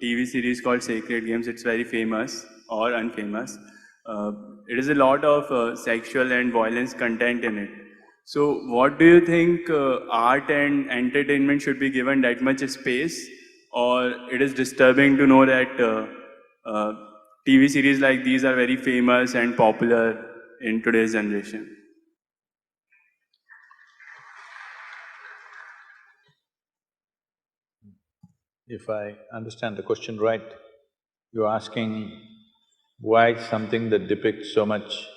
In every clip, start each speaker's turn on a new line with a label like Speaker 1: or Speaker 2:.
Speaker 1: TV series called Sacred Games. It's very famous or unfamous. It is a lot of sexual and violence content in it. So, what do you think art and entertainment should be given that much space, or it is disturbing to know that TV series like these are very famous and popular in today's generation?
Speaker 2: If I understand the question right, you're asking why something that depicts so much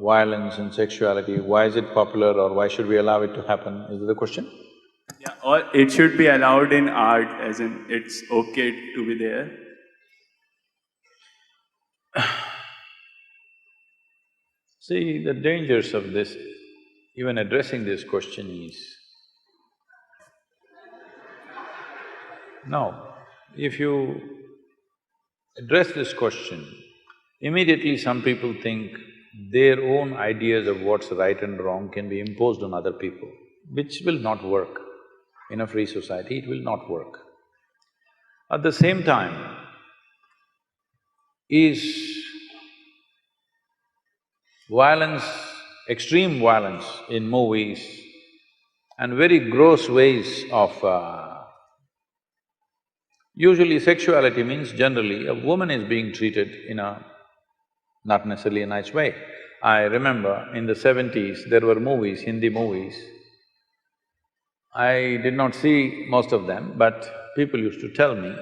Speaker 2: violence and sexuality, why is it popular or why should we allow it to happen? Is that the question?
Speaker 1: Yeah, or it should be allowed in art, as in it's okay to be there.
Speaker 2: See, the dangers of this, even addressing this question is, now, if you address this question, immediately some people think their own ideas of what's right and wrong can be imposed on other people, which will not work. In a free society, it will not work. At the same time, is violence, extreme violence in movies and very gross ways of… usually sexuality means generally a woman is being treated in a not necessarily a nice way. I remember in the 70s, there were movies, Hindi movies. I did not see most of them, but people used to tell me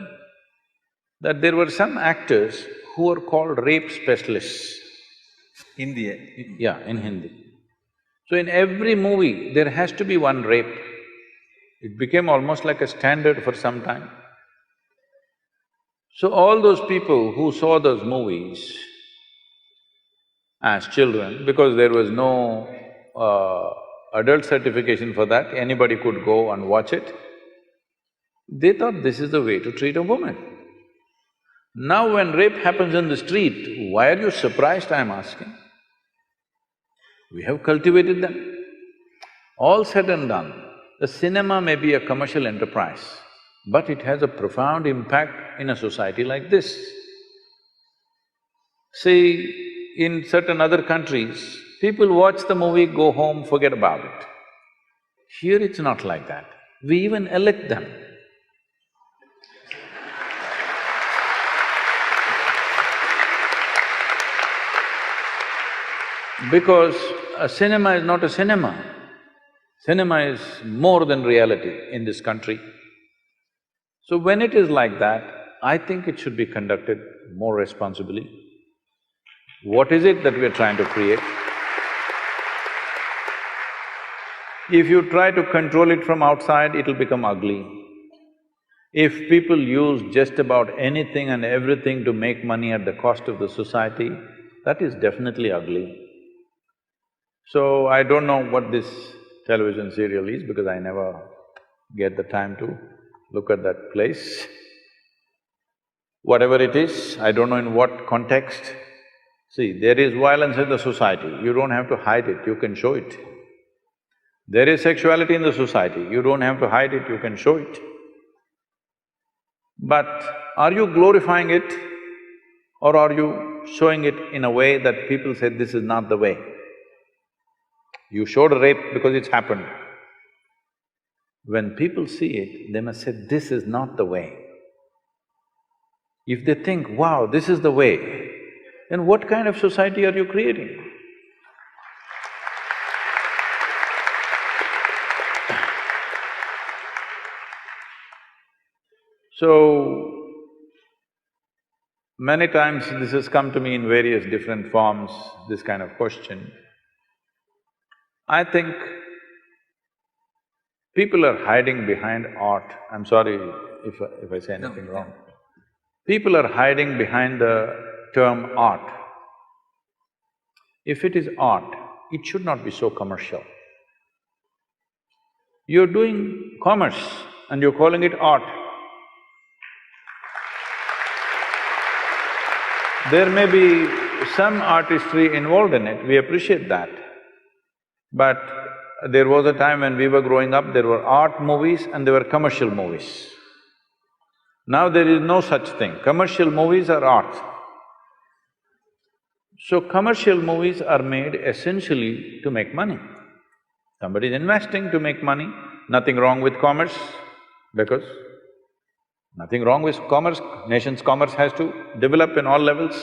Speaker 2: that there were some actors who were called rape specialists.
Speaker 3: Hindi.
Speaker 2: Yeah, in Hindi. So in every movie, there has to be one rape. It became almost like a standard for some time. So all those people who saw those movies as children, because there was no adult certification for that, anybody could go and watch it, they thought this is the way to treat a woman. Now when rape happens in the street, why are you surprised, I'm asking? We have cultivated them. All said and done, the cinema may be a commercial enterprise, but it has a profound impact in a society like this. See, in certain other countries, people watch the movie, go home, forget about it. Here it's not like that. We even elect them. Because a cinema is not a cinema. Cinema is more than reality in this country. So when it is like that, I think it should be conducted more responsibly. What is it that we're trying to create? If you try to control it from outside, it'll become ugly. If people use just about anything and everything to make money at the cost of the society, that is definitely ugly. So I don't know what this television serial is because I never get the time to look at that place. Whatever it is, I don't know in what context. See, there is violence in the society, you don't have to hide it, you can show it. There is sexuality in the society, you don't have to hide it, you can show it. But are you glorifying it or are you showing it in a way that people say, this is not the way? You showed rape because it's happened. When people see it, they must say, this is not the way. If they think, wow, this is the way, then what kind of society are you creating? So, many times this has come to me in various different forms, this kind of question. I think people are hiding behind art. I'm sorry if I say anything wrong. People are hiding behind the term art. If it is art, it should not be so commercial. You're doing commerce and you're calling it art. There may be some artistry involved in it, we appreciate that. But there was a time when we were growing up, there were art movies and there were commercial movies. Now there is no such thing. Commercial movies are art. So commercial movies are made essentially to make money. Somebody is investing to make money, nothing wrong with commerce, because nothing wrong with commerce, nation's commerce has to develop in all levels.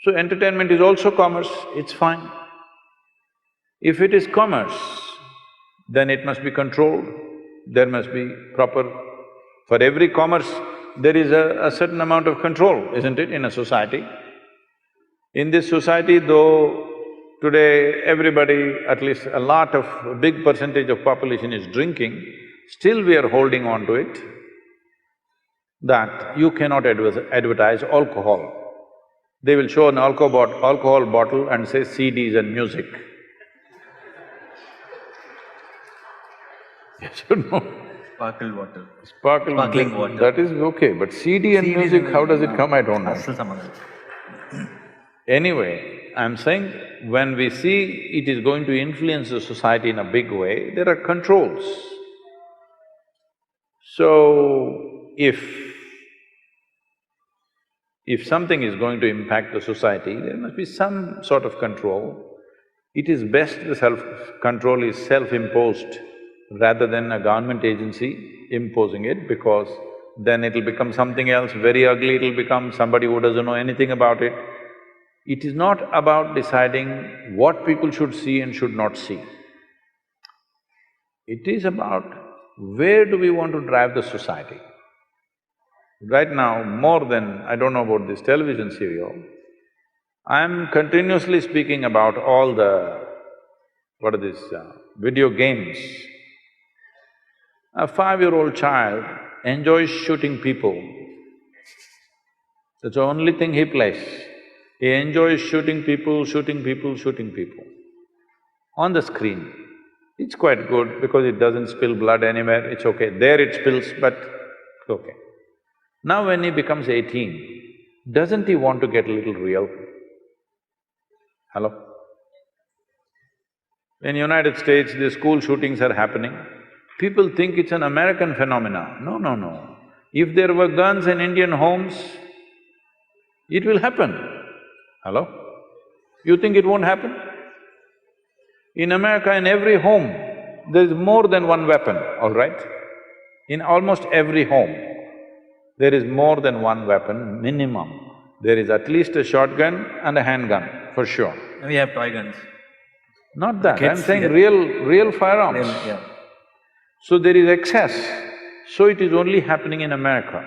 Speaker 2: So entertainment is also commerce, it's fine. If it is commerce, then it must be controlled, there must be proper… For every commerce, there is a certain amount of control, isn't it, in a society? In this society, though today everybody, at least a lot of… a big percentage of population is drinking, still we are holding on to it that you cannot advertise alcohol. They will show an alcohol bottle and say CDs and music. You should know.
Speaker 3: Sparkle water.
Speaker 2: Sparkling
Speaker 3: water.
Speaker 2: That is okay, but CD and music, how does it come, I don't know.
Speaker 3: Asal samandham.
Speaker 2: Anyway, I'm saying when we see it is going to influence the society in a big way, there are controls. So, if something is going to impact the society, there must be some sort of control. It is best the self-control is self-imposed rather than a government agency imposing it, because then it'll become something else very ugly, it'll become somebody who doesn't know anything about it. It is not about deciding what people should see and should not see. It is about where do we want to drive the society. Right now, more than… I don't know about this television serial, I'm continuously speaking about all the… what are these… video games. A 5-year-old child enjoys shooting people. That's the only thing he plays. He enjoys shooting people on the screen. It's quite good because it doesn't spill blood anywhere, it's okay. There it spills, but okay. Now when he becomes 18, doesn't he want to get a little real? Hello? In United States, the school shootings are happening. People think it's an American phenomena. No, no, no. If there were guns in Indian homes, it will happen. Hello? You think it won't happen? In America, in every home, there is more than one weapon, all right? In almost every home, there is more than one weapon, minimum. There is at least a shotgun and a handgun, for sure.
Speaker 3: We have toy guns.
Speaker 2: Not that,
Speaker 3: Kids,
Speaker 2: I'm saying
Speaker 3: yeah.
Speaker 2: real firearms.
Speaker 3: Yeah.
Speaker 2: So there is excess, so it is only happening in America.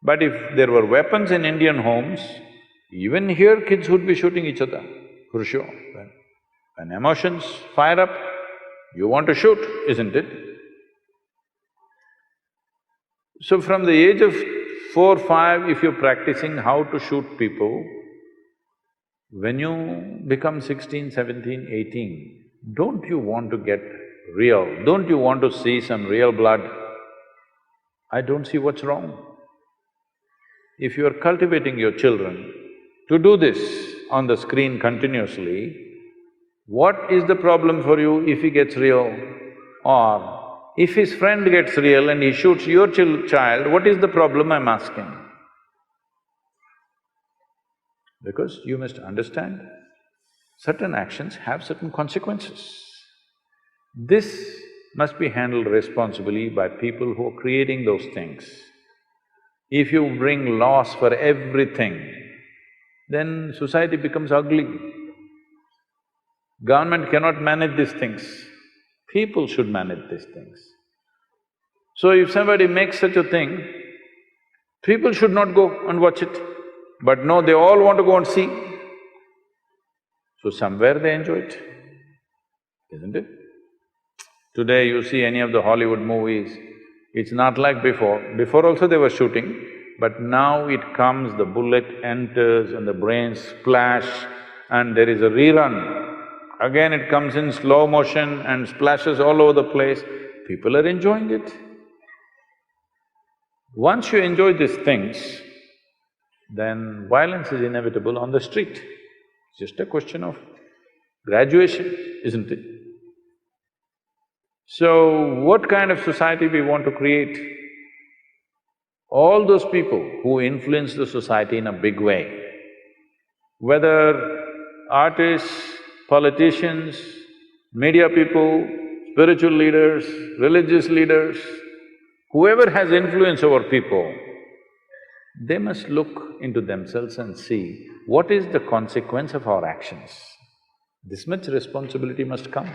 Speaker 2: But if there were weapons in Indian homes, even here kids would be shooting each other, for sure. When emotions fire up, you want to shoot, isn't it? So from the age of 4, 5, if you're practicing how to shoot people, when you become 16, 17, 18, don't you want to get real? Don't you want to see some real blood? I don't see what's wrong. If you are cultivating your children to do this on the screen continuously, what is the problem for you if he gets real? Or if his friend gets real and he shoots your child, what is the problem, I'm asking? Because you must understand, certain actions have certain consequences. This must be handled responsibly by people who are creating those things. If you bring laws for everything, then society becomes ugly. Government cannot manage these things, people should manage these things. So if somebody makes such a thing, people should not go and watch it. But no, they all want to go and see. So somewhere they enjoy it, isn't it? Today you see any of the Hollywood movies, it's not like before. Before also they were shooting, but now it comes, the bullet enters and the brains splash and there is a rerun. Again it comes in slow motion and splashes all over the place. People are enjoying it. Once you enjoy these things, then violence is inevitable on the street. It's just a question of graduation, isn't it? So, what kind of society we want to create? All those people who influence the society in a big way, whether artists, politicians, media people, spiritual leaders, religious leaders, whoever has influence over people, they must look into themselves and see what is the consequence of our actions. This much responsibility must come.